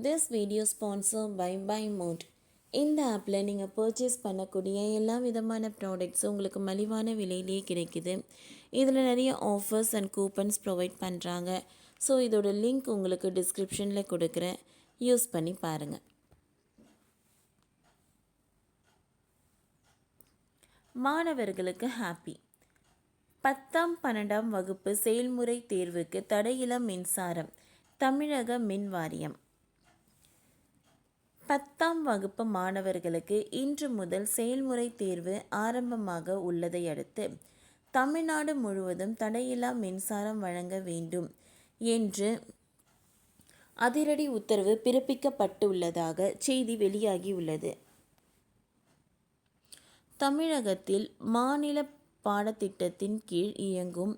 This video sponsored by Buy Mode. இந்த ஆப்பில் நீங்கள் பர்ச்சேஸ் பண்ணக்கூடிய எல்லா விதமான ப்ராடக்ட்ஸும் உங்களுக்கு மலிவான விலையிலேயே கிடைக்குது. இதில் நிறைய ஆஃபர்ஸ் அண்ட் கூப்பன்ஸ் ப்ரொவைட் பண்ணுறாங்க. ஸோ இதோட லிங்க் உங்களுக்கு டிஸ்கிரிப்ஷனில் கொடுக்குறேன், யூஸ் பண்ணி பாருங்கள். மாணவர்களுக்கு ஹாப்பி. 10ஆம் 12ஆம் வகுப்பு செயல்முறை தேர்வுக்கு தடையில்லா மின்சாரம். தமிழக மின் வாரியம். 10ஆம் வகுப்பு மாணவர்களுக்கு இன்று முதல் செயல்முறை தேர்வு ஆரம்பமாக உள்ளதை அடுத்து தமிழ்நாடு முழுவதும் தடையில்லா மின்சாரம் வழங்க வேண்டும் என்று அதிரடி உத்தரவு பிறப்பிக்கப்பட்டுள்ளதாக செய்தி வெளியாகியுள்ளது. தமிழகத்தில் மாநில பாடத்திட்டத்தின் கீழ் இயங்கும்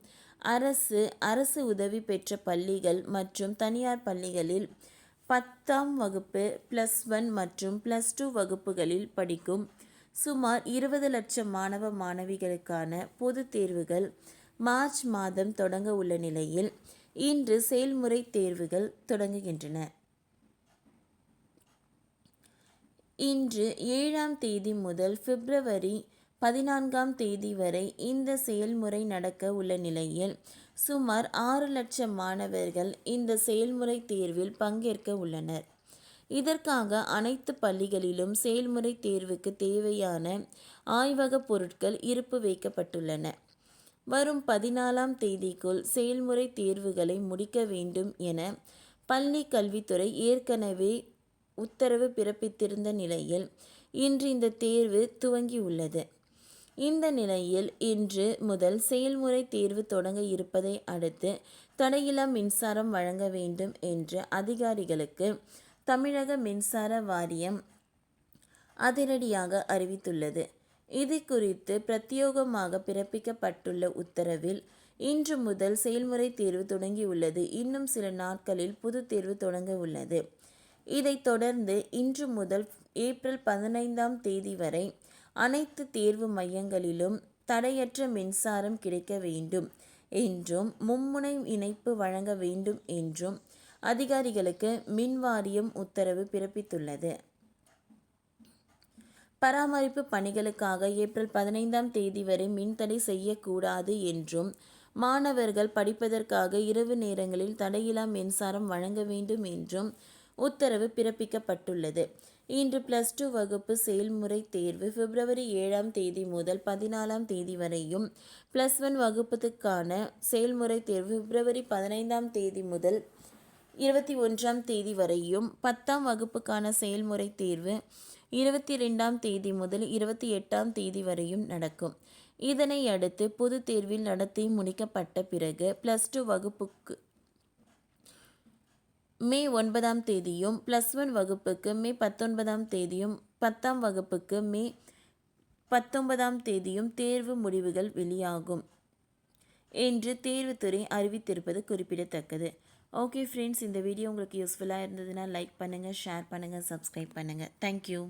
அரசு உதவி பெற்ற பள்ளிகள் மற்றும் தனியார் பள்ளிகளில் 10ஆம் வகுப்பு +1 மற்றும் +2 வகுப்புகளில் படிக்கும் சுமார் 20 லட்சம் மாணவ மாணவிகளுக்கான பொதுத் தேர்வுகள் மார்ச் மாதம் தொடங்க உள்ள நிலையில் இன்று செயல்முறை தேர்வுகள் தொடங்குகின்றன. இன்று 7ஆம் தேதி முதல் பிப்ரவரி 14ஆம் தேதி வரை இந்த செயல்முறை நடக்க உள்ள நிலையில் சுமார் 6 லட்சம் மாணவர்கள் இந்த செயல்முறை தேர்வில் பங்கேற்க உள்ளனர். இதற்காக அனைத்து பள்ளிகளிலும் செயல்முறை தேர்வுக்கு தேவையான ஆய்வக பொருட்கள் இருப்பு வைக்கப்பட்டுள்ளன. வரும் 14ஆம் தேதிக்குள் செயல்முறை தேர்வுகளை முடிக்க வேண்டும் என பள்ளி கல்வித்துறை ஏற்கனவே உத்தரவு பிறப்பித்திருந்த நிலையில் இன்று இந்த தேர்வு துவங்கியுள்ளது. இந்த நிலையில் இன்று முதல் செயல்முறை தேர்வு தொடங்க இருப்பதை அடுத்து தடையில்லா மின்சாரம் வழங்க வேண்டும் என்று அதிகாரிகளுக்கு தமிழக மின்சார வாரியம் அதிரடியாக அறிவித்துள்ளது. இது குறித்து பிரத்யேகமாக பிறப்பிக்கப்பட்டுள்ள உத்தரவில் இன்று முதல் செயல்முறை தேர்வு தொடங்கியுள்ளது. இன்னும் சில நாட்களில் பொது தேர்வு தொடங்க உள்ளது. இதைத் தொடர்ந்து இன்று முதல் ஏப்ரல் 15ஆம் தேதி வரை அனைத்து தேர்வு மையங்களிலும் தடையற்ற மின்சாரம் கிடைக்க வேண்டும் என்றும் மும்முனை இணைப்பு வழங்க வேண்டும் என்றும் அதிகாரிகளுக்கு மின் வாரியம் உத்தரவு பிறப்பித்துள்ளது. பராமரிப்பு பணிகளுக்காக ஏப்ரல் 15ஆம் தேதி வரை மின்தடை செய்யக்கூடாது என்றும் மாணவர்கள் படிப்பதற்காக இரவு நேரங்களில் தடையில்லா மின்சாரம் வழங்க வேண்டும் என்றும் உத்தரவு பிறப்பிக்கப்பட்டுள்ளது. இன்று +2 வகுப்பு செயல்முறை தேர்வு பிப்ரவரி 7ஆம் தேதி முதல் 14ஆம் தேதி வரையும், +1 வகுப்புக்கான செயல்முறை தேர்வு பிப்ரவரி 15ஆம் தேதி முதல் 21ஆம் தேதி வரையும், 10ஆம் வகுப்புக்கான செயல்முறை தேர்வு 22ஆம் தேதி முதல் 28ஆம் தேதி வரையும் நடக்கும். இதனை அடுத்து பொதுத் தேர்வில் நடத்தி முடிக்கப்பட்ட பிறகு +2 வகுப்புக்கு மே 9ஆம் தேதியும், +1 வகுப்புக்கு மே 19ஆம் தேதியும், 10ஆம் வகுப்புக்கு மே 19ஆம் தேதியும் தேர்வு முடிவுகள் வெளியாகும் என்று தேர்வுத்துறை அறிவித்திருப்பது குறிப்பிடத்தக்கது. ஓகே ஃப்ரெண்ட்ஸ், இந்த வீடியோ உங்களுக்கு யூஸ்ஃபுல்லாக இருந்ததுன்னா லைக் பண்ணுங்கள், ஷேர் பண்ணுங்கள், சப்ஸ்கிரைப் பண்ணுங்கள். தேங்க்யூ.